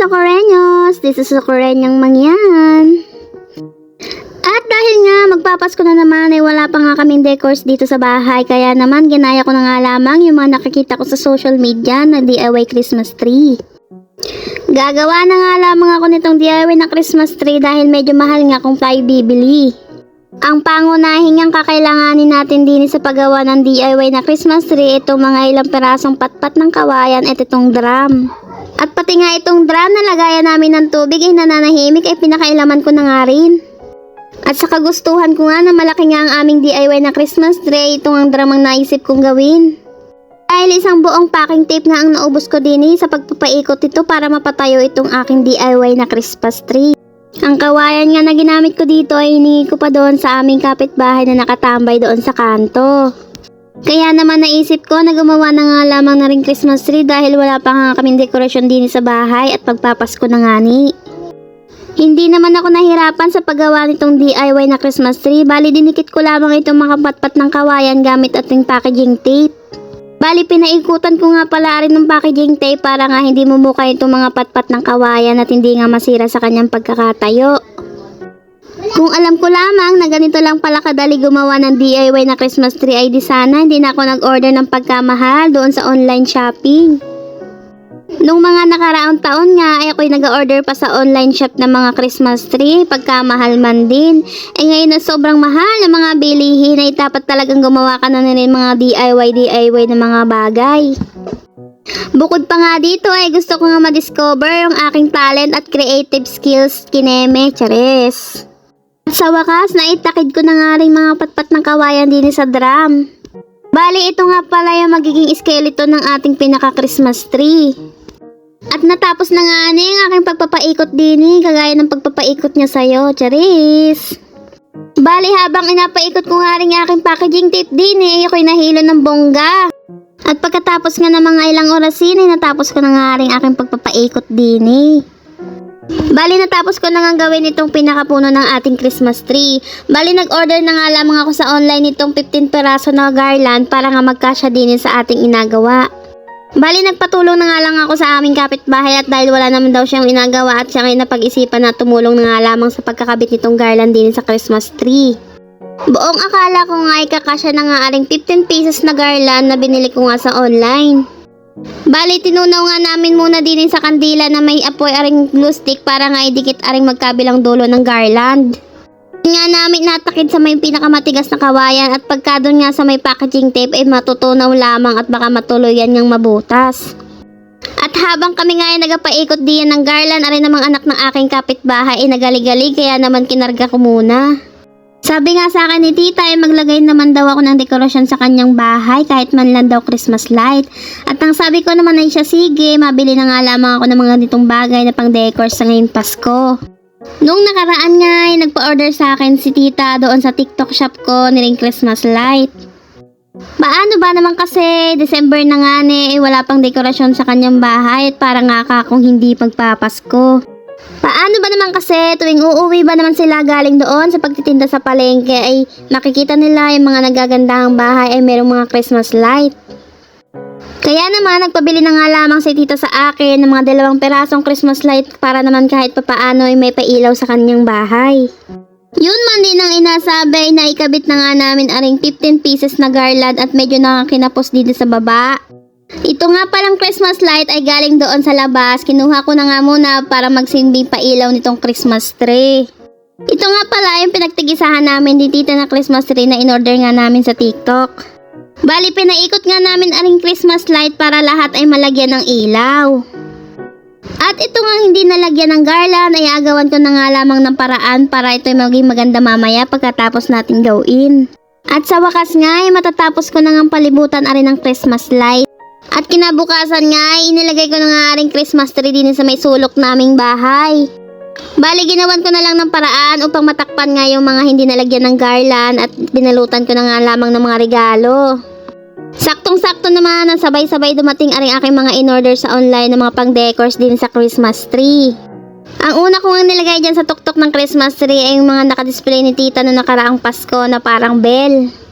Socoreños! This is Socoreñang Mangyan. At dahil nga magpapasko na naman ay wala pa nga kaming decors dito sa bahay, kaya naman ginaya ko na nga lamang yung mga nakikita ko sa social media na DIY Christmas tree. Gagawa na nga lamang ako nitong DIY na Christmas tree dahil medyo mahal nga kung tayo bibili. Ang pangunahing ang kakailanganin natin din sa paggawa ng DIY na Christmas tree, itong mga ilang perasong patpat ng kawayan at itong drum. At pati nga itong drum na lagayan namin ng tubig ay nananahimik ay pinakailaman ko na nga rin. At sa kagustuhan ko nga na malaki nga ang aming DIY na Christmas tree, itong ang drum ang naisip kong gawin. Dahil isang buong packing tape nga ang naubos ko din sa pagpapaikot ito para mapatayo itong aking DIY na Christmas tree. Ang kawayan nga na ginamit ko dito ay hiningi ko pa doon sa aming kapitbahay na nakatambay doon sa kanto. Kaya naman naisip ko na gumawa na nga lamang na rin Christmas tree dahil wala pa nga kaming dekorasyon din sa bahay at pagpapasko na nga ni. Hindi naman ako nahirapan sa paggawa nitong DIY na Christmas tree, bali dinikit ko lamang itong mga patpat ng kawayan gamit ating packaging tape. Bali pinaikutan ko nga pala rin ng packaging tape para nga hindi mumuka itong mga patpat ng kawayan at hindi nga masira sa kanyang pagkakatayo. Kung alam ko lamang na ganito lang pala kadali gumawa ng DIY na Christmas tree ay di sana hindi na ako nag-order ng pagkamahal doon sa online shopping. Nung mga nakaraang taon nga ay ako'y nag-order pa sa online shop ng mga Christmas tree, pagkamahal man din. Eh ngayon na sobrang mahal ng mga bilihin ay dapat talagang gumawa ka na rin mga DIY na mga bagay. Bukod pa nga dito ay gusto ko nga ma-discover yung aking talent at creative skills kineme, chares. At sa wakas, naitakid ko na nga rin mga patpat ng kawayan din sa drum. Bali, ito nga pala yung magiging skeleton ng ating pinaka-Christmas tree. At natapos na nga ang aking pagpapaikot din kagaya ng pagpapaikot niya sa'yo, charis. Bali, habang inapaikot ko nga rin yung aking packaging tape din ako'y nahilo ng bongga. At pagkatapos nga ng mga ilang orasin ay natapos ko na nga rin aking pagpapaikot din Bali, natapos ko na nga gawin itong pinakapuno ng ating Christmas tree. Bali, nag-order na nga lamang ako sa online itong 15 peraso na garland para nga magkasya din sa ating inagawa. Bali, nagpatulong na nga lang ako sa aming kapitbahay at dahil wala naman daw siyang inagawa at siya ngayon napag-isipan na tumulong na nga lamang sa pagkakabit nitong garland din sa Christmas tree. Buong akala ko nga ay kakasya na nga aring 15 pieces na garland na binili ko nga sa online. Bali, tinunaw nga namin muna din sa kandila na may apoy aring glue stick para nga idikit aring magkabilang dulo ng garland. Nga namin natakid sa may pinakamatigas na kawayan at pagka doon nga sa may packaging tape ay matutunaw lamang at baka matuluyan ngang mabutas. At habang kami nga ay nagapaikot diyan ng garland, aring namang anak ng aking kapitbahay ay nagalig-galig kaya naman kinarga ko muna. Sabi nga sa akin ni tita ay maglagay naman daw ako ng dekorasyon sa kanyang bahay kahit man lang daw Christmas light. At ang sabi ko naman ay siya, sige, mabili na nga lamang ako ng mga nitong bagay na pang decor sa ngayong Pasko. Nung nakaraan nga ay nagpa-order sa akin si tita doon sa TikTok shop ko niring Christmas light. Paano ba naman kasi December na nga wala pang dekorasyon sa kanyang bahay at parang nga akong hindi magpapasko. Paano ba naman kasi tuwing uuwi ba naman sila galing doon sa pagtitinda sa palengke ay makikita nila yung mga nagagandahang bahay ay merong mga Christmas light. Kaya naman nagpabili na nga lamang si tita sa akin ng mga 2 perasong Christmas light para naman kahit papaano ay may pailaw sa kanyang bahay. Yun man din ang inasabi na ikabit na nga namin aring 15 pieces na garland at medyo nakakinapos dito sa baba. Ito nga palang Christmas light ay galing doon sa labas. Kinuha ko na nga muna para magsilbing pailaw nitong Christmas tree. Ito nga pala yung pinagtigisahan namin ni tita na Christmas tree na in-order nga namin sa TikTok. Bali, pinaikot nga namin aring Christmas light para lahat ay malagyan ng ilaw. At ito nga hindi nalagyan ng garland ay agawan ko na nga lamang ng paraan para ito ay maging maganda mamaya pagkatapos natin gawin. At sa wakas nga ay matatapos ko na nga palibutan arin ng Christmas light. At kinabukasan nga ay inilagay ko na nga aring Christmas tree din sa may sulok naming bahay. Bali, ginawan ko na lang ng paraan upang matakpan nga yung mga hindi nalagyan ng garland at binalutan ko na nga lamang ng mga regalo. Saktong-sakto naman ang sabay-sabay dumating aring aking mga in-order sa online ng mga pang-decors din sa Christmas tree. Ang una ko nga nilagay dyan sa tuktok ng Christmas tree ay yung mga nakadisplay ni tita na nakaraang Pasko na parang bell.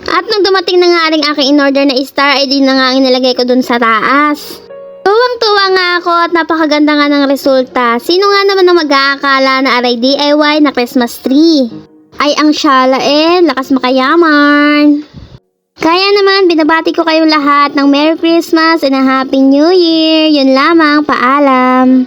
At nung dumating na nga aring aking in-order na star ay din na nga ang inilagay ko dun sa taas. Tuwang Tuwang-tuwa nga ako at napakaganda nga ng resulta. Sino nga naman ang mag-aakala na aray DIY na Christmas tree? Ay, ang syala lakas makayaman. Kaya naman, binabati ko kayong lahat ng Merry Christmas and a Happy New Year. Yun lamang, paalam.